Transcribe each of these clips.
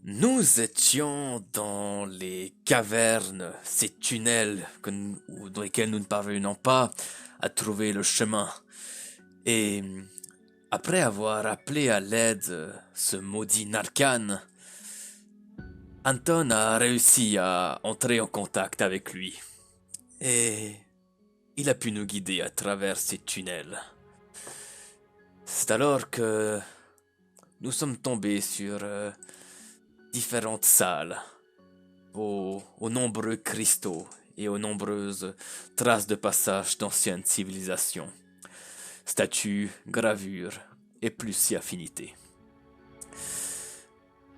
Nous étions dans les cavernes, ces tunnels dans lesquels nous ne parvenons pas à trouver le chemin. Et après avoir appelé à l'aide ce maudit Narcan, Anton a réussi à entrer en contact avec lui. Et il a pu nous guider à travers ces tunnels. C'est alors que nous sommes tombés sur différentes salles, aux nombreux cristaux et aux nombreuses traces de passage d'anciennes civilisations, statues, gravures et plus si affinités.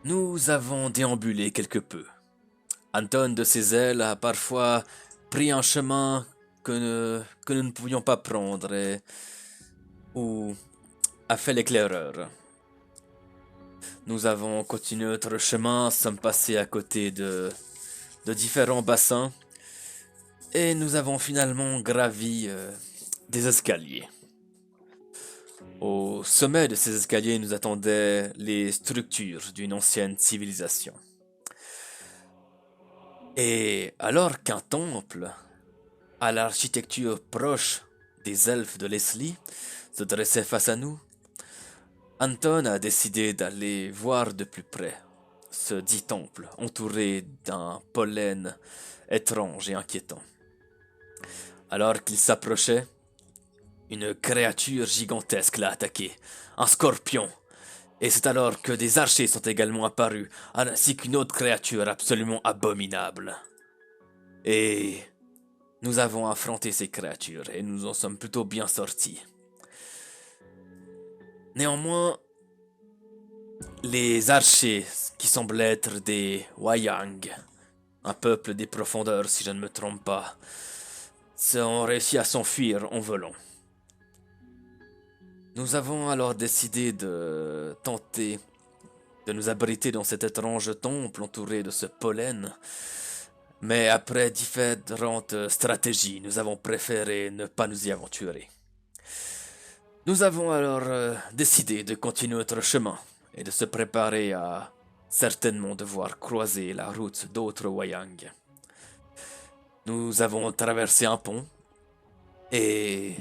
Nous avons déambulé quelque peu. Anton de ses ailes a parfois pris un chemin que nous ne pouvions pas prendre ou a fait l'éclaireur. Nous avons continué notre chemin, sommes passés à côté de différents bassins et nous avons finalement gravi des escaliers. Au sommet de ces escaliers nous attendaient les structures d'une ancienne civilisation. Et alors qu'un temple, à l'architecture proche des elfes de Leslie, se dressait face à nous, Anton a décidé d'aller voir de plus près ce dit temple entouré d'un pollen étrange et inquiétant. Alors qu'il s'approchait, une créature gigantesque l'a attaqué, un scorpion. Et c'est alors que des archers sont également apparus, ainsi qu'une autre créature absolument abominable. Et nous avons affronté ces créatures et nous en sommes plutôt bien sortis. Néanmoins, les archers, qui semblent être des Wayang, un peuple des profondeurs si je ne me trompe pas, ont réussi à s'enfuir en volant. Nous avons alors décidé de tenter de nous abriter dans cet étrange temple entouré de ce pollen, mais après différentes stratégies, nous avons préféré ne pas nous y aventurer. Nous avons alors décidé de continuer notre chemin et de se préparer à certainement devoir croiser la route d'autres Wayang. Nous avons traversé un pont et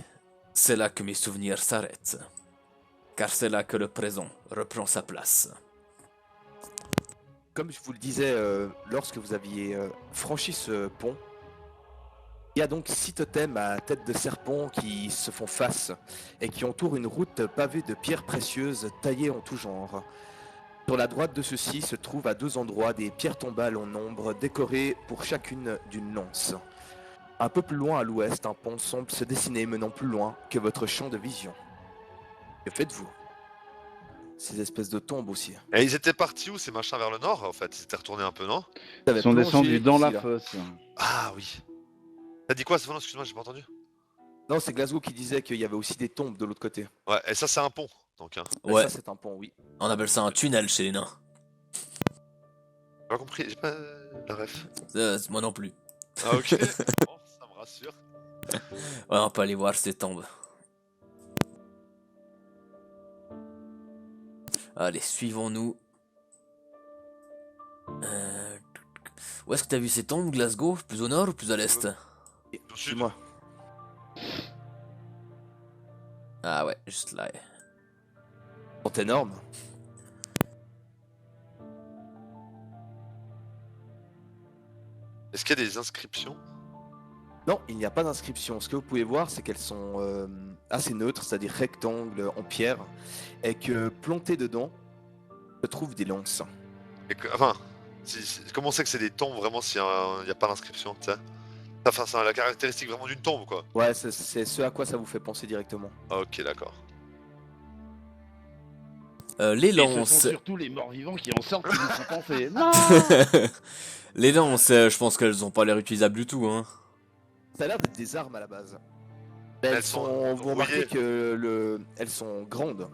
c'est là que mes souvenirs s'arrêtent, car c'est là que le présent reprend sa place. Comme je vous le disais, lorsque vous aviez franchi ce pont, il y a donc 6 totems à tête de serpent qui se font face et qui entourent une route pavée de pierres précieuses taillées en tout genre. Sur la droite de ceux-ci se trouvent à 2 endroits des pierres tombales en nombre décorées pour chacune d'une lance. Un peu plus loin à l'ouest, un pont semble se dessiner menant plus loin que votre champ de vision. Que faites-vous? Ces espèces de tombes aussi. Et ils étaient partis où ces machins vers le nord en fait? Ils étaient retournés un peu, non? Vous Ils avez sont plongé descendus dans ici, la là. fosse. Ah oui. T'as dit quoi, Stéphane? Excuse-moi, j'ai pas entendu. Non, c'est Glasgow qui disait qu'il y avait aussi des tombes de l'autre côté. Ouais, et ça c'est un pont, donc hein. Ouais, Ça, c'est un pont, oui. on appelle ça un tunnel chez les nains. J'ai pas compris, j'ai pas la ref. Moi non plus. Ah ok, bon, ça me rassure. Ouais, on peut aller voir ces tombes. Allez, suivons-nous. Où est-ce que t'as vu ces tombes, Glasgow? Plus au nord ou plus à l'est? Suis-moi. Ah ouais, juste là. Ils sont énormes. Est-ce qu'il y a des inscriptions? Non, il n'y a pas d'inscription. Ce que vous pouvez voir, c'est qu'elles sont assez neutres, c'est-à-dire rectangles en pierre, et que plantés dedans se trouvent des lances. Et que, enfin, comment on sait que c'est des tombes vraiment s'il n'y a pas d'inscription, tu sais? Enfin, c'est la caractéristique vraiment d'une tombe, quoi. Ouais, c'est ce à quoi ça vous fait penser directement. Ah, ok, d'accord. Les Et ce lances. sont surtout les morts-vivants qui en sortent qui nous font penser. Non. Les lances, je pense qu'elles ont pas l'air utilisables du tout, hein. Ça a l'air d'être des armes à la base. Mais Elles sont vous remarquez rouillées. que elles sont grandes.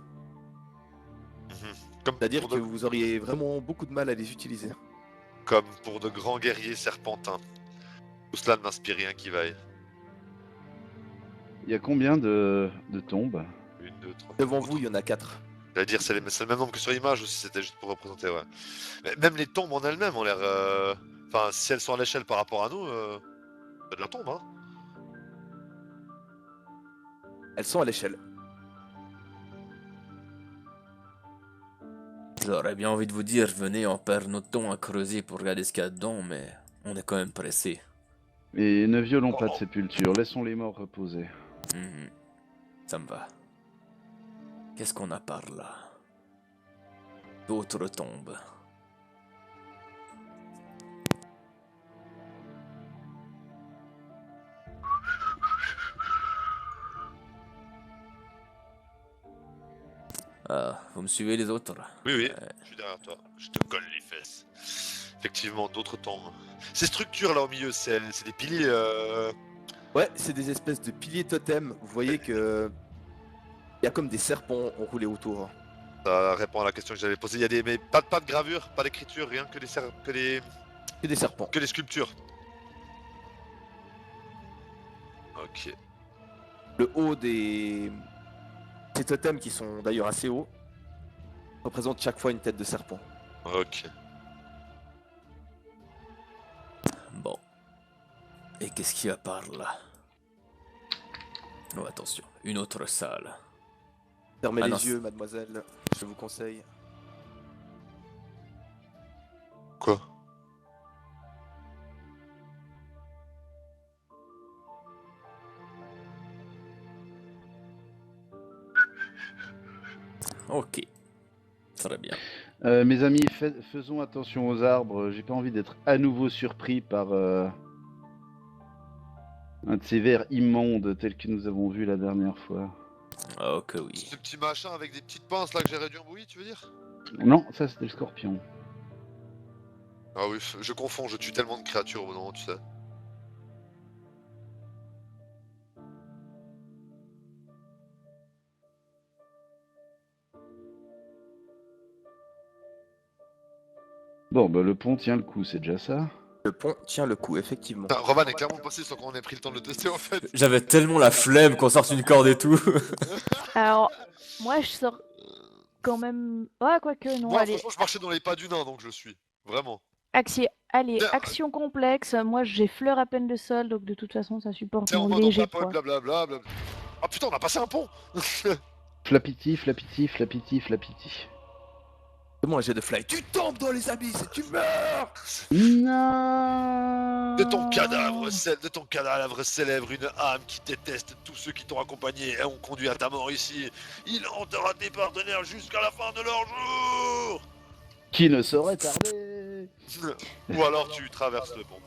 Comme C'est-à-dire pour que de- vous auriez vraiment beaucoup de mal à les utiliser. Comme pour de grands guerriers serpentins. Tout cela ne m'inspire rien qui vaille. Il y a combien de tombes? 1, 2, 3. Devant vous, il y en a 4. J'allais dire, c'est le même nombre que sur l'image ou si c'était juste pour représenter, ouais. Mais même les tombes en elles-mêmes ont l'air. Enfin, si elles sont à l'échelle par rapport à nous, c'est de la tombe, hein. Elles sont à l'échelle. J'aurais bien envie de vous dire, venez, on perd notre temps à creuser pour regarder ce qu'il y a dedans, mais on est quand même pressé. Et ne violons pas de sépulture, laissons les morts reposer. Mhm. Ça me va. Qu'est-ce qu'on a par là? D'autres tombes. Ah, vous me suivez les autres? Oui, oui, je suis derrière toi. Je te colle les fesses. Effectivement, d'autres tombes. Ces structures là au milieu, c'est des piliers. Ouais, c'est des espèces de piliers totems. Vous voyez que il y a comme des serpents enroulés autour. Ça répond à la question que j'avais posée. Il y a des. Mais pas de gravure, pas d'écriture, rien que Que des serpents. que des sculptures. Ok. Le haut des ces totems, qui sont d'ailleurs assez hauts, représente chaque fois une tête de serpent. Ok. Bon. Et qu'est-ce qu'il y a par là? Oh, attention, une autre salle. Fermez Ah les non, yeux, mademoiselle, je vous conseille. Quoi? Ok. Très bien. Mes amis, faisons attention aux arbres. J'ai pas envie d'être à nouveau surpris par un de ces vers immondes tels que nous avons vu la dernière fois. Ok, oui. Ce petit machin avec des petites pinces là que j'ai réduit en bouillie, tu veux dire? Non, ça c'était le scorpion. Ah oui, je confonds, je tue tellement de créatures au bout d'un moment, tu sais. Bon, bah le pont tient le coup, c'est déjà ça. Le pont tient le coup, effectivement. Putain, Roman est clairement passé sans qu'on ait pris le temps de le tester en fait. J'avais tellement la flemme qu'on sorte une corde et tout. Alors, moi, je sors quand même. Ouais, quoique, non, Moi, allez. franchement, je marchais dans les pas du nain, donc je suis. Vraiment. Allez, Tiens, action complexe. Moi, j'ai fleur à peine de sol, donc de toute façon, ça supporte Tiens, en mon mode on léger papote, poids. blablabla. Bla. Ah putain, on a passé un pont. Flapiti, flapiti, flapiti, flapiti. Fais-moi un jet de fly. Tu tombes dans les abysses et tu meurs. Non. De ton cadavre célèbre une âme qui déteste tous ceux qui t'ont accompagné et ont conduit à ta mort ici. Il hantera tes partenaires jusqu'à la fin de leur jour. Qui ne saurait tarder. Ou alors tu traverses le pont.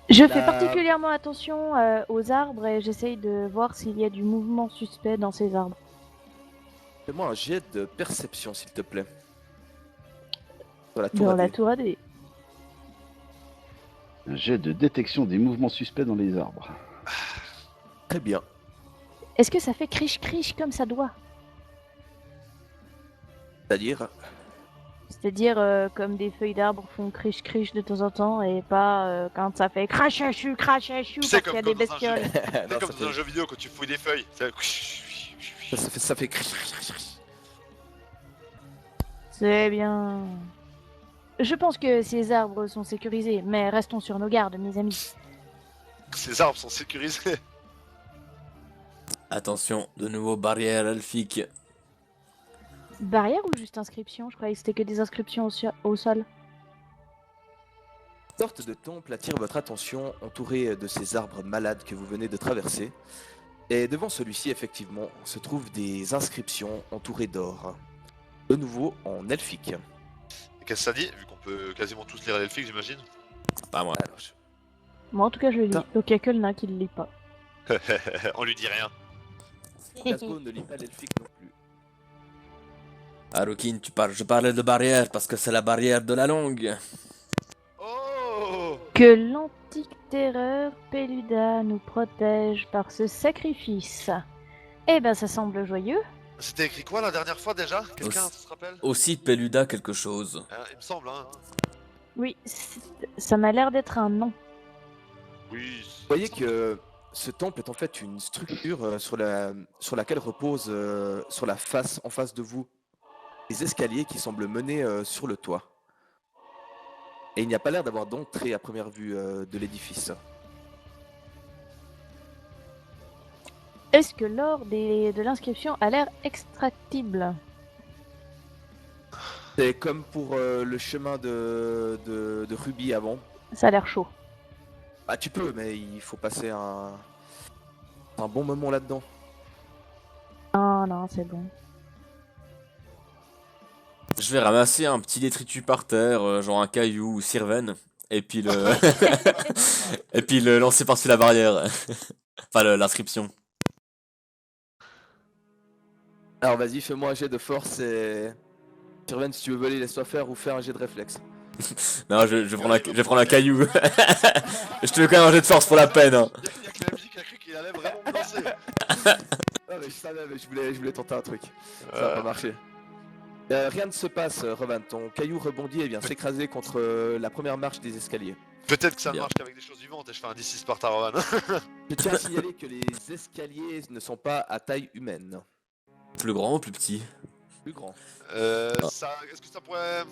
Je La- fais particulièrement attention aux arbres et j'essaye de voir s'il y a du mouvement suspect dans ces arbres. Fais-moi un jet de perception, s'il te plaît. Sur la tour Dans à la dés. tour à dés. Un jet de détection des mouvements suspects dans les arbres. Très bien. Est-ce que ça fait criche-criche comme ça doit? C'est-à-dire, C'est-à-dire comme des feuilles d'arbres font criche-criche de temps en temps et pas quand ça fait crachachu, crachachu C'est parce qu'il y a des comme dans un jeu. bestioles. C'est non, comme dans un jeu vidéo quand tu fouilles des feuilles. ça fait C'est bien. Je pense que ces arbres sont sécurisés, mais restons sur nos gardes, mes amis. Ces arbres sont sécurisés. Attention, de nouveau barrière elfique. Barrière ou juste inscription? Je croyais que c'était que des inscriptions au sol. Une sorte de temple attire votre attention, entouré de ces arbres malades que vous venez de traverser. Et devant celui-ci, effectivement, se trouvent des inscriptions entourées d'or. De nouveau en elfique. Et qu'est-ce que ça dit? Vu qu'on peut quasiment tous lire l'elfique, j'imagine. Pas moi. Alors, Moi, en tout cas, je le lis. Putain. Donc, il n'y a que le nain qui le lit pas. On lui dit rien. Glasgow ne lit pas l'elfique non plus. Harukin, je parlais de barrière parce que c'est la barrière de la langue. Oh! Que l'antique terreur Peluda nous protège par ce sacrifice. Eh ben, ça semble joyeux. C'était écrit quoi la dernière fois déjà? Quelqu'un se rappelle? Aussi Peluda quelque chose. Il me semble, hein. Oui, ça m'a l'air d'être un nom. Oui. Vous voyez que ce temple est en fait une structure sur laquelle repose, sur la face, en face de vous, des escaliers qui semblent mener sur le toit. Et il n'y a pas l'air d'avoir d'entrée à première vue de l'édifice. Est-ce que l'or de l'inscription a l'air extractible? C'est comme pour le chemin de Ruby avant. Ça a l'air chaud. Bah tu peux, mais il faut passer un bon moment là-dedans. Ah non, c'est bon. Je vais ramasser un petit détritus par terre, genre un caillou ou sirven, et puis le et puis le lancer par-dessus la barrière. Enfin l'inscription. Alors vas-y, fais-moi un jet de force et... Sirven, si tu veux voler, laisse-toi faire ou fais un jet de réflexe. Non, je vais prendre un caillou. Je te fais quand même un jet de force pour la peine. Hein. Il y a que la musique qui a cru qu'il allait vraiment me lancer. Ah mais je savais, mais je voulais tenter un truc. Ça va pas marcher. Rien ne se passe, Revan. Ton caillou rebondit et vient s'écraser contre la première marche des escaliers. Peut-être que ça ne Bien. marche qu'avec des choses vivantes et je fais un D6 par Taravan. Je tiens à signaler que les escaliers ne sont pas à taille humaine. Plus grand ou plus petit? Plus grand. Est-ce que ça pourrait.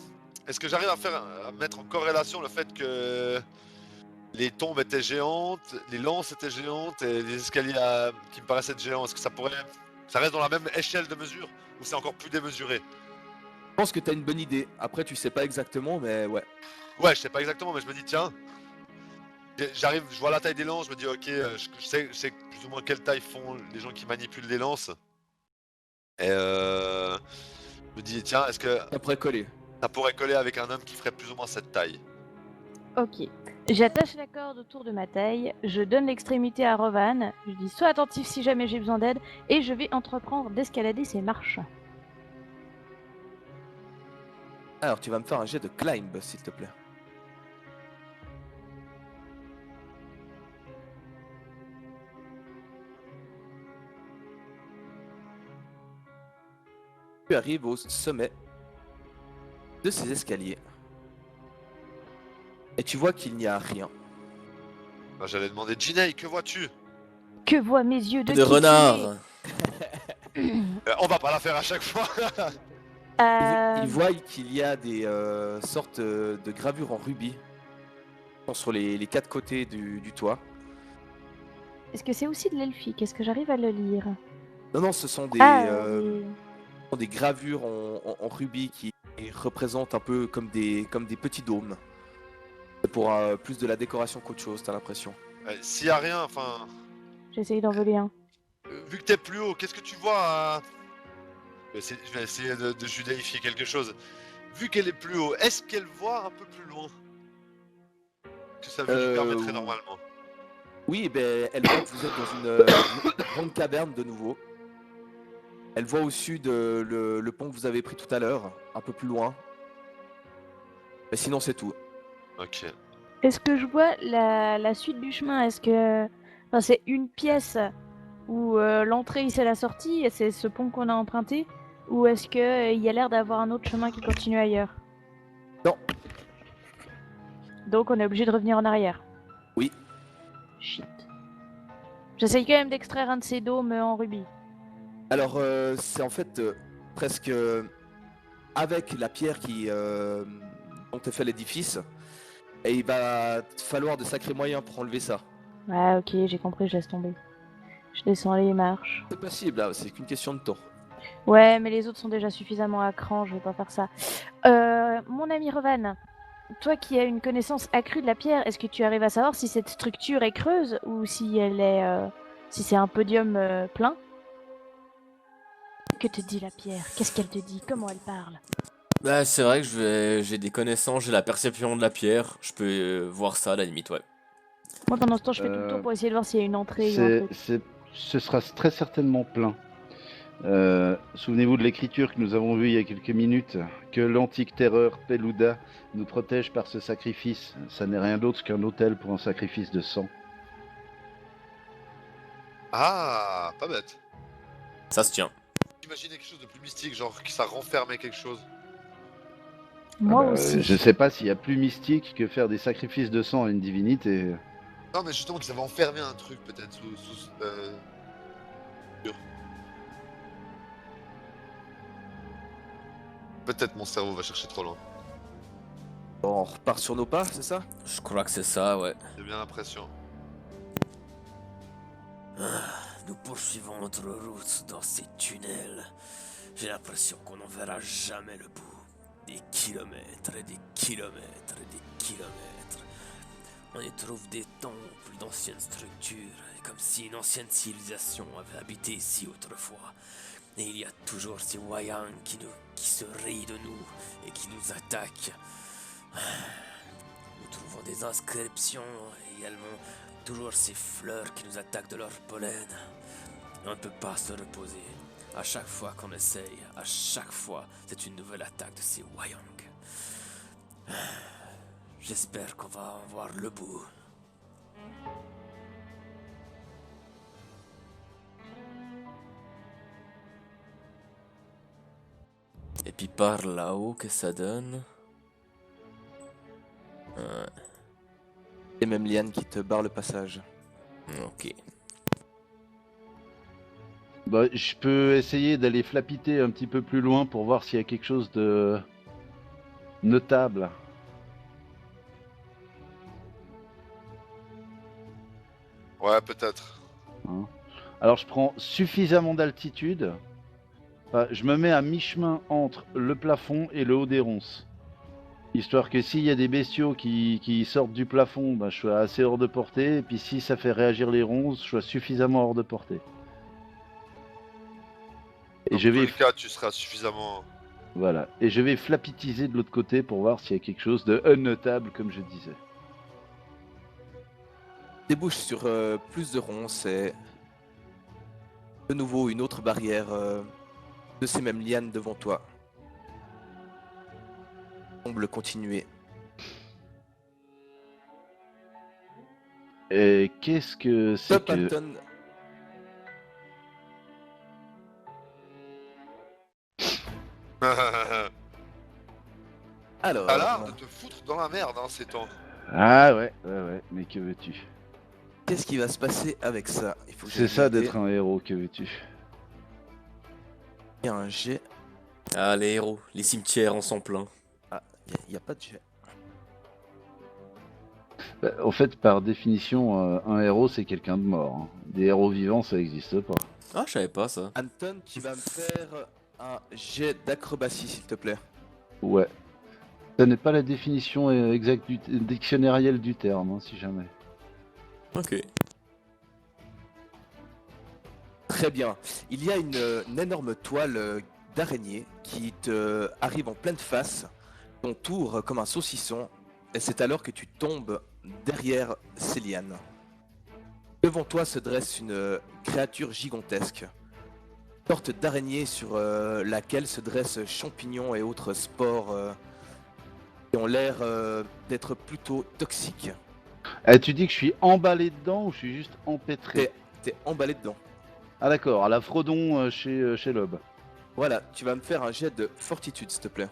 Est-ce que j'arrive à mettre en corrélation le fait que les tombes étaient géantes, les lances étaient géantes et les escaliers qui me paraissaient être géants? Est-ce que ça pourrait. Ça reste dans la même échelle de mesure ou c'est encore plus démesuré? Je pense que t'as une bonne idée. Après, tu sais pas exactement, mais ouais. Ouais, je sais pas exactement, mais je me dis, tiens. J'arrive, je vois la taille des lances, je me dis, ok, je sais plus ou moins quelle taille font les gens qui manipulent les lances. Et je me dis, tiens, est-ce que Ça pourrait coller. ça pourrait coller avec un homme qui ferait plus ou moins cette taille? Ok. J'attache la corde autour de ma taille, je donne l'extrémité à Rovan, je dis sois attentif si jamais j'ai besoin d'aide, et je vais entreprendre d'escalader ces marches. Alors, tu vas me faire un jet de climb, s'il te plaît. Tu arrives au sommet de ces escaliers. Et tu vois qu'il n'y a rien. Bah, j'allais demander, Ginei, que vois-tu? Que voient mes yeux de De qui tu es renard. On va pas la faire à chaque fois. Il voit qu'il y a des sortes de gravures en rubis sur les quatre côtés du toit. Est-ce que c'est aussi de l'elfique? Est-ce que j'arrive à le lire? Non, non, ce sont Oui. des gravures en rubis qui représentent un peu comme des petits dômes. C'est pour plus de la décoration qu'autre chose, t'as l'impression. S'il y a rien, enfin, J'essaye d'en voler un. vu que t'es plus haut, qu'est-ce que tu vois Je vais essayer de judaïfier quelque chose. Vu qu'elle est plus haut, est-ce qu'elle voit un peu plus loin que ça lui permettrait normalement? Oui, eh ben, elle voit que vous êtes dans une grande caverne de nouveau. Elle voit au sud le pont que vous avez pris tout à l'heure, un peu plus loin. Mais sinon, c'est tout. Ok. Est-ce que je vois la suite du chemin? Est-ce que enfin, c'est une pièce où l'entrée c'est la sortie et c'est ce pont qu'on a emprunté? Ou est-ce que il y a l'air d'avoir un autre chemin qui continue ailleurs? Non. Donc on est obligé de revenir en arrière. Oui. Shit. J'essaye quand même d'extraire un de ces dômes en rubis. Alors, c'est en fait presque avec la pierre dont est fait l'édifice. Et il va falloir de sacrés moyens pour enlever ça. Ouais, ok, j'ai compris, je laisse tomber. Je descends les marches. C'est possible, là, c'est qu'une question de temps. Ouais, mais les autres sont déjà suffisamment à cran, je vais pas faire ça. Mon ami Revan, toi qui as une connaissance accrue de la pierre, est-ce que tu arrives à savoir si cette structure est creuse ou si elle est, si c'est un podium plein? Que te dit la pierre? Qu'est-ce qu'elle te dit? Comment elle parle? Bah, c'est vrai que j'ai des connaissances, j'ai la perception de la pierre. Je peux voir ça à la limite, ouais. Moi pendant ce temps je fais tout le tour pour essayer de voir s'il y a une entrée ou un truc. Ce sera très certainement plein. Souvenez-vous de l'écriture que nous avons vue il y a quelques minutes, que l'antique terreur Peluda nous protège par ce sacrifice. Ça n'est rien d'autre qu'un autel pour un sacrifice de sang. Ah, pas bête. Ça se tient. Imaginez quelque chose de plus mystique, genre que ça renfermait quelque chose. Moi Bah, aussi. je sais pas s'il y a plus mystique que faire des sacrifices de sang à une divinité. Non, mais justement qu'ils avaient enfermé un truc peut-être sous Peut-être mon cerveau va chercher trop loin. On repart sur nos pas, c'est ça? Je crois que c'est ça, ouais. J'ai bien l'impression. Nous poursuivons notre route dans ces tunnels. J'ai l'impression qu'on n'en verra jamais le bout. Des kilomètres et des kilomètres et des kilomètres. On y trouve des temples d'anciennes structures, comme si une ancienne civilisation avait habité ici autrefois. Et il y a toujours ces Wayang qui se rient de nous et qui nous attaquent. Nous trouvons des inscriptions et également toujours ces fleurs qui nous attaquent de leur pollen. Et on ne peut pas se reposer. À chaque fois qu'on essaye, à chaque fois, c'est une nouvelle attaque de ces Wayang. J'espère qu'on va en voir le bout. Et puis par là-haut, que ça donne? Les mêmes lianes qui te barrent le passage. Ok. Bah, je peux essayer d'aller flapiter un petit peu plus loin pour voir s'il y a quelque chose de notable. Ouais, peut-être. Alors je prends suffisamment d'altitude. Enfin, je me mets à mi-chemin entre le plafond et le haut des ronces. Histoire que s'il y a des bestiaux qui sortent du plafond, bah, je sois assez hors de portée. Et puis si ça fait réagir les ronces, je sois suffisamment hors de portée. Et Dans je tous vais, les cas, tu seras suffisamment... voilà. Et je vais flapitiser de l'autre côté pour voir s'il y a quelque chose de notable, comme je disais. Débouche sur plus de ronces et de nouveau une autre barrière de ces mêmes lianes devant toi. Semble continuer. Et qu'est-ce que c'est Top que... Anton. Alors, T'as l'air de te foutre dans la merde, hein, ces temps. Ah ouais, mais que veux-tu? qu'est-ce qui va se passer avec ça? Il faut que C'est je ça note d'être un héros, que veux-tu? un jet. Ah, les héros, les cimetières en sont pleins. Ah, il n'y a pas de jet. Bah, en fait, par définition, un héros, c'est quelqu'un de mort. Hein. Des héros vivants, ça n'existe pas. Ah, je savais pas ça. Anton, tu vas me faire un jet d'acrobatie, s'il te plaît. Ouais. Ça n'est pas la définition exacte dictionnarielle du terme, hein, si jamais. Ok. Très bien. Il y a une énorme toile d'araignée qui te arrive en pleine face, t'entoure comme un saucisson, et c'est alors que tu tombes derrière ces lianes. Devant toi se dresse une créature gigantesque, sorte d'araignée sur laquelle se dressent champignons et autres spores qui ont l'air d'être plutôt toxiques. Eh, tu dis que je suis emballé dedans ou je suis juste empêtré? T'es emballé dedans. Ah d'accord, à la Frodon chez Lob. Voilà, tu vas me faire un jet de fortitude, s'il te plaît.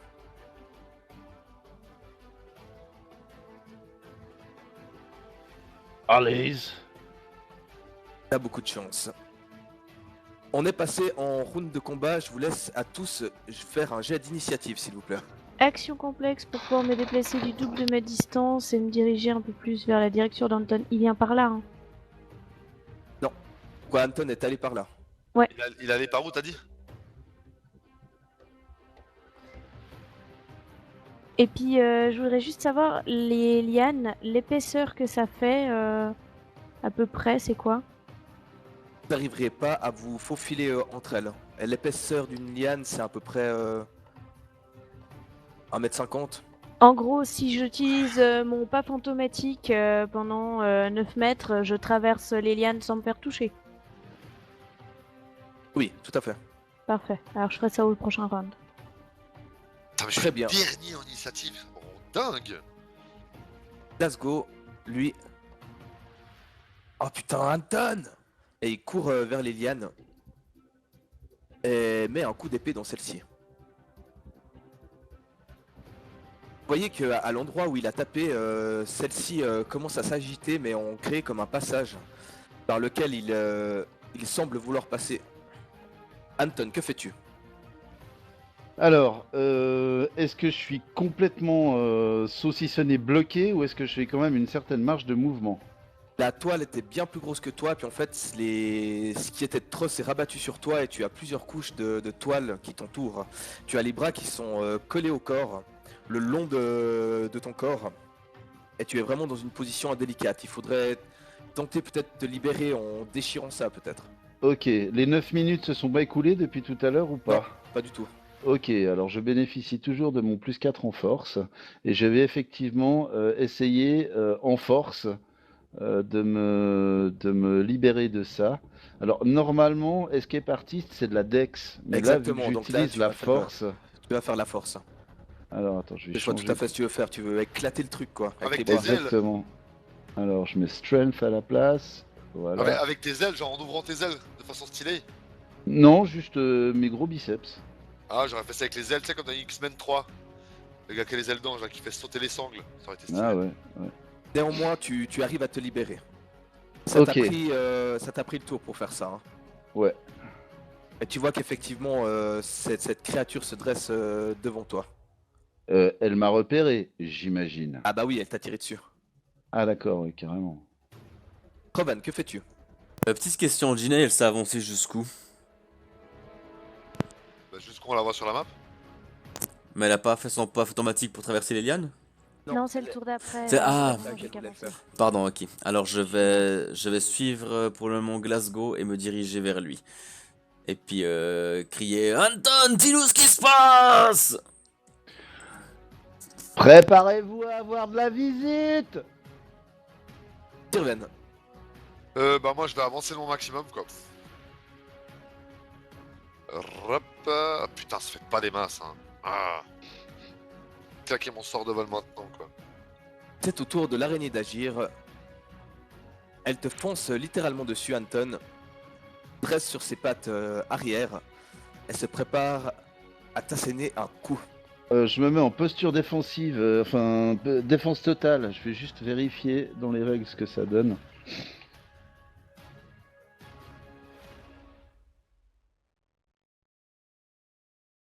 Allez. T'as beaucoup de chance. On est passé en round de combat, je vous laisse à tous faire un jet d'initiative, s'il vous plaît. Action complexe pour pouvoir me déplacer du double de ma distance et me diriger un peu plus vers la direction d'Anton. Il vient par là, hein. Quoi, Anton est allé par là. Il allait par où, t'as dit? Et puis, je voudrais juste savoir, les lianes, l'épaisseur que ça fait, à peu près, c'est quoi? Vous n'arriverez pas à vous faufiler entre elles. Et l'épaisseur d'une liane, c'est à peu près 1m50. En gros, si j'utilise mon pas fantomatique pendant 9 mètres, je traverse les lianes sans me faire toucher. Oui, tout à fait. Parfait. Alors, je ferai ça au prochain round. Putain, mais je Très suis bien. dernier en initiative. Oh, dingue. Glasgow, lui... Oh putain, Anton! Et il court vers les lianes. Et met un coup d'épée dans celle-ci. Vous voyez qu'à l'endroit où il a tapé, celle-ci commence à s'agiter, mais on crée comme un passage par lequel il semble vouloir passer. Anton, que fais-tu? Alors, est-ce que je suis complètement saucissonné, bloqué, ou est-ce que je fais quand même une certaine marge de mouvement? La toile était bien plus grosse que toi, puis en fait, ce qui était de trop s'est rabattu sur toi et tu as plusieurs couches de toile qui t'entourent. Tu as les bras qui sont collés au corps, le long de ton corps, et tu es vraiment dans une position indélicate. Il faudrait tenter peut-être de te libérer en déchirant ça, peut-être. Ok, les 9 minutes se sont pas écoulées depuis tout à l'heure ou Non, pas? pas du tout. Ok, alors je bénéficie toujours de mon plus 4 en force, et je vais effectivement essayer en force de me libérer de ça. Alors normalement, escape artist, c'est de la dex, mais là, vu que Exactement, donc là, j'utilise la force... tu vas faire la force. Alors attends, je vais C'est quoi tout changer... à fait ce que tu veux faire, tu veux éclater le truc, quoi, avec Avec tes bras. tes ailes. Exactement. Alors je mets strength à la place, voilà. Avec tes ailes, genre en ouvrant tes ailes de façon stylée. Non, juste mes gros biceps. Ah, j'aurais fait ça avec les ailes, tu sais, comme dans X-Men 3. Le gars qui a les ailes d'ange, là, qui fait sauter les sangles. Ça aurait été stylé. Ah ouais, ouais. Néanmoins, tu arrives à te libérer. Ok. Ça t'a pris le tour pour faire ça. Hein. Ouais. Et tu vois qu'effectivement, cette créature se dresse devant toi. Elle m'a repéré, j'imagine. Ah bah oui, elle t'a tiré dessus. Ah d'accord, oui, carrément. Rovan, que fais-tu? Petite question, Gina, elle s'est avancée jusqu'où? Bah, juste qu'on la voit sur la map. Mais elle a pas fait son pas automatique pour traverser les lianes? Non, c'est le tour d'après. C'est- ah. vraiment, j'ai qu'elle voulait qu'avancé. faire. Pardon, ok. Alors je vais suivre pour le moment Glasgow et me diriger vers lui. Et puis crier Anton, dis-nous ce qui se passe! Préparez-vous à avoir de la visite! Sylvain, Bah, moi, je vais avancer mon maximum, quoi. Hop. Putain, ça fait pas des masses, hein. Ah. Claquer mon sort de vol maintenant, quoi. c'est au tour de l'araignée d'agir. Elle te fonce littéralement dessus, Anton. Dresse sur ses pattes arrière. Elle se prépare à t'asséner un coup. Je me mets en posture défensive, défense totale. Je vais juste vérifier dans les règles ce que ça donne.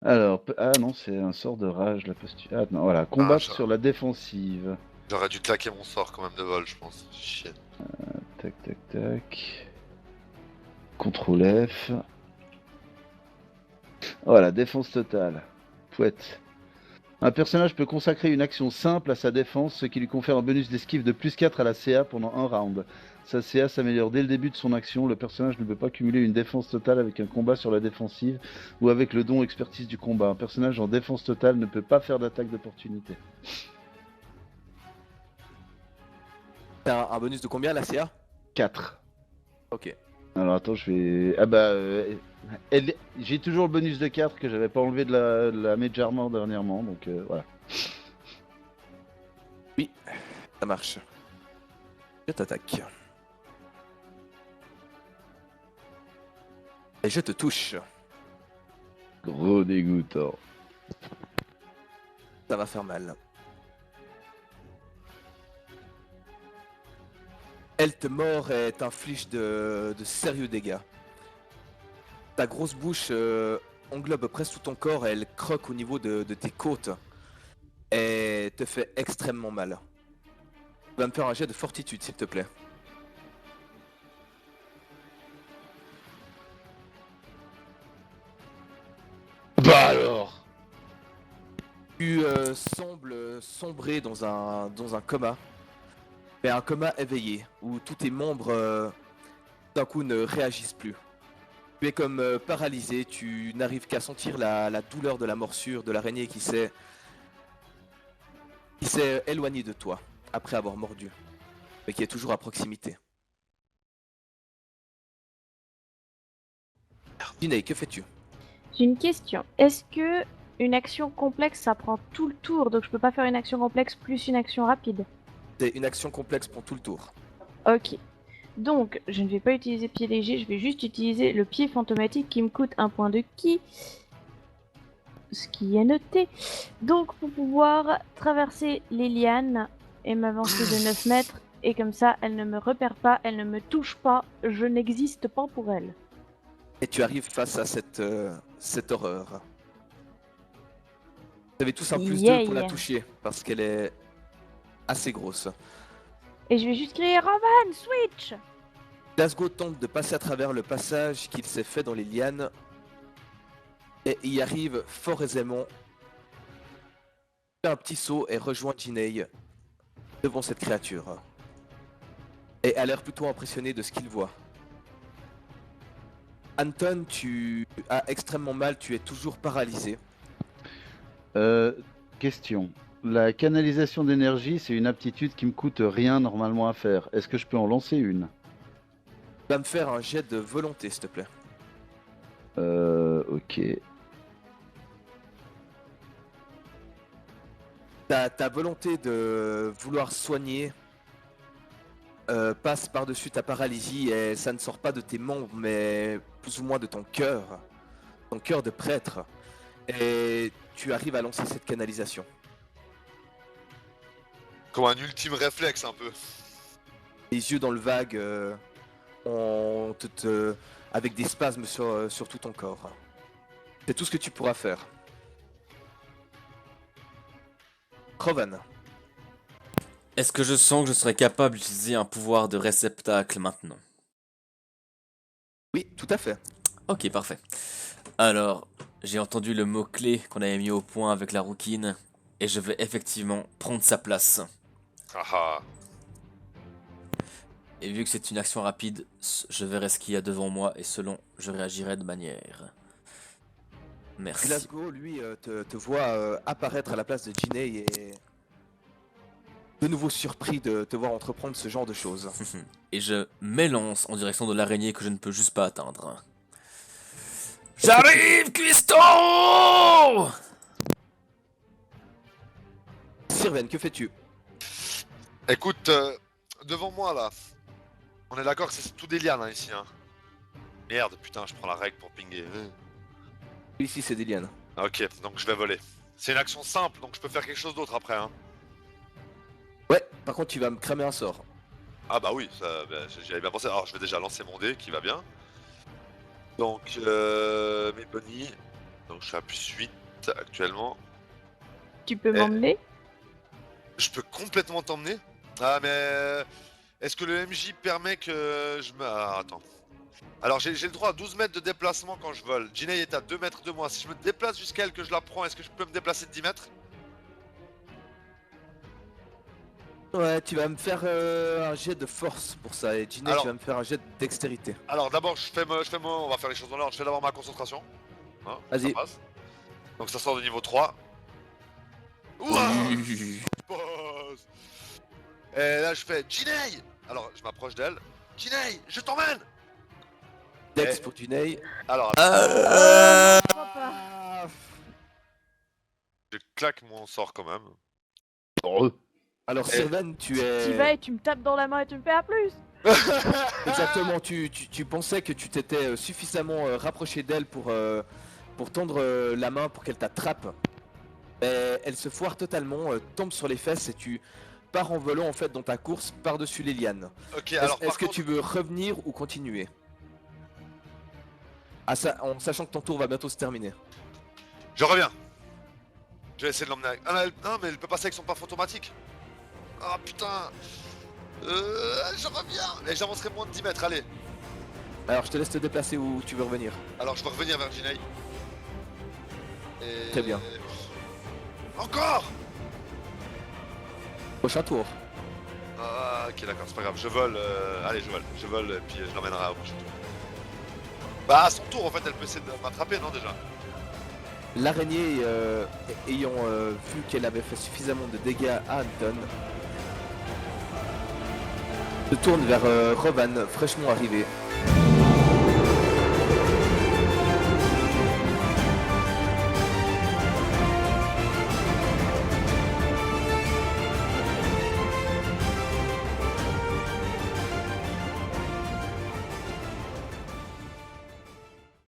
Alors, ah non, c'est un sort de rage, la posture. Ah non, voilà, combattre ça- sur la défensive. J'aurais dû claquer mon sort quand même de vol, je pense. Chier. Tac, tac, tac. CTRL F. Voilà, défense totale. Pouette. Un personnage peut consacrer une action simple à sa défense, ce qui lui confère un bonus d'esquive de plus 4 à la CA pendant un round. Sa CA s'améliore dès le début de son action. Le personnage ne peut pas cumuler une défense totale avec un combat sur la défensive ou avec le don expertise du combat. Un personnage en défense totale ne peut pas faire d'attaque d'opportunité. T'as un bonus de combien, la CA? 4. Ok. Alors attends, je vais... Ah bah... J'ai toujours le bonus de 4 que j'avais pas enlevé de la Mage Armor dernièrement, donc voilà. Oui, ça marche. Je t'attaque. Et je te touche. Gros dégoûtant. Ça va faire mal. Elle te mord et t'inflige de sérieux dégâts. Ta grosse bouche englobe presque tout ton corps et elle croque au niveau de tes côtes. Et te fait extrêmement mal. Tu vas me faire un jet de fortitude, s'il te plaît. Bah alors! Tu sembles sombrer dans un coma. Mais un coma éveillé, où tous tes membres d'un coup ne réagissent plus. Tu es comme paralysé, tu n'arrives qu'à sentir la douleur de la morsure de l'araignée qui s'est éloignée de toi après avoir mordu, mais qui est toujours à proximité. Diney, que fais-tu? J'ai une question. Est-ce que une action complexe, ça prend tout le tour, donc je peux pas faire une action complexe plus une action rapide? C'est une action complexe pour tout le tour. Ok. Donc, je ne vais pas utiliser pied léger, je vais juste utiliser le pied fantomatique qui me coûte un point de ki. Ce qui est noté. Donc, pour pouvoir traverser les lianes et m'avancer de 9 mètres, et comme ça, elle ne me repère pas, elle ne me touche pas, je n'existe pas pour elle. Et tu arrives face à cette horreur. Vous avez tous un plus 2 Yay. pour la toucher, parce qu'elle est assez grosse. Et je vais juste crier Rovan, switch! Glasgow tente de passer à travers le passage qu'il s'est fait dans les lianes et y arrive fort aisément. Il fait un petit saut et rejoint Ginei devant cette créature. Et a l'air plutôt impressionné de ce qu'il voit. Anton, tu as extrêmement mal, tu es toujours paralysé. Question. La canalisation d'énergie, c'est une aptitude qui me coûte rien normalement à faire. Est-ce que je peux en lancer une? Tu vas me faire un jet de volonté, s'il te plaît. Ok. Ta volonté de vouloir soigner passe par-dessus ta paralysie et ça ne sort pas de tes membres, mais plus ou moins de ton cœur de prêtre. Et tu arrives à lancer cette canalisation. Comme un ultime réflexe un peu. Les yeux dans le vague, avec des spasmes sur tout ton corps. C'est tout ce que tu pourras faire. Rovan. Est-ce que je sens que je serais capable d'utiliser un pouvoir de réceptacle maintenant? Oui, tout à fait. Ok, parfait. Alors, j'ai entendu le mot-clé qu'on avait mis au point avec la rouquine, et je vais effectivement prendre sa place. Ah ah. Et vu que c'est une action rapide, je verrai ce qu'il y a devant moi, et selon, je réagirai de manière. Merci. Glasgow, lui, te voit apparaître à la place de Ginei et de nouveau surpris de te voir entreprendre ce genre de choses. Et je m'élance en direction de l'araignée que je ne peux juste pas atteindre. J'arrive, cuistot! Sirven, que fais-tu? Écoute, devant moi là, on est d'accord que c'est tout des lianes hein, ici. Hein. Merde, putain, je prends la règle pour pinguer. Ici, c'est des lianes. Ok, donc je vais voler. C'est une action simple, donc je peux faire quelque chose d'autre après. Hein. Ouais, par contre, tu vas me cramer un sort. Ah bah oui, j'y avais bien pensé. Alors je vais déjà lancer mon dé qui va bien. Donc mes bonnies. Donc je suis à plus 8 actuellement. Tu peux m'emmener? Je peux complètement t'emmener. Ah mais est-ce que le MJ permet que je me... Ah, attends. Alors j'ai le droit à 12 mètres de déplacement quand je vole. Ginei est à 2 mètres de moi. Si je me déplace jusqu'à elle que je la prends, est-ce que je peux me déplacer de 10 mètres? Ouais, tu vas me faire un jet de force pour ça. Et Ginei, Alors- tu vas me faire un jet de dextérité. Alors d'abord on va faire les choses dans l'ordre. Je fais d'abord ma concentration. Hein, Vas-y. ça passe. Donc ça sort de niveau 3. Ouah, boss. Et là je fais Ginei. Alors je m'approche d'elle. Ginei, je t'emmène. Dex Eh. pour Ginei. Alors Je crois pas. je claque mon sort quand même. Heureux. Alors, Eh. Sirven, tu Tu es... vas et tu me tapes dans la main et tu me fais un plus. Exactement, tu pensais que tu t'étais suffisamment rapproché d'elle pour tendre la main pour qu'elle t'attrape. Mais elle se foire totalement, tombe sur les fesses et tu pars en volant en fait dans ta course par-dessus les lianes. Ok, alors Est-ce par que contre, tu veux revenir ou continuer en sachant que ton tour va bientôt se terminer. je reviens. Je vais essayer de l'emmener avec... Ah, non mais elle peut passer avec son paf automatique. Ah putain. Je reviens. Mais j'avancerai moins de 10 mètres, allez. Alors je te laisse te déplacer où tu veux revenir. Alors je vais revenir vers Ginei. Et... Très bien. Encore. Prochain tour. Ah ok d'accord, c'est pas grave, je vole, allez je vole et puis je l'emmènerai au prochain tour. Bah à son tour en fait elle peut essayer de m'attraper non déjà. L'araignée ayant vu qu'elle avait fait suffisamment de dégâts à Anton se tourne vers Rovan fraîchement arrivé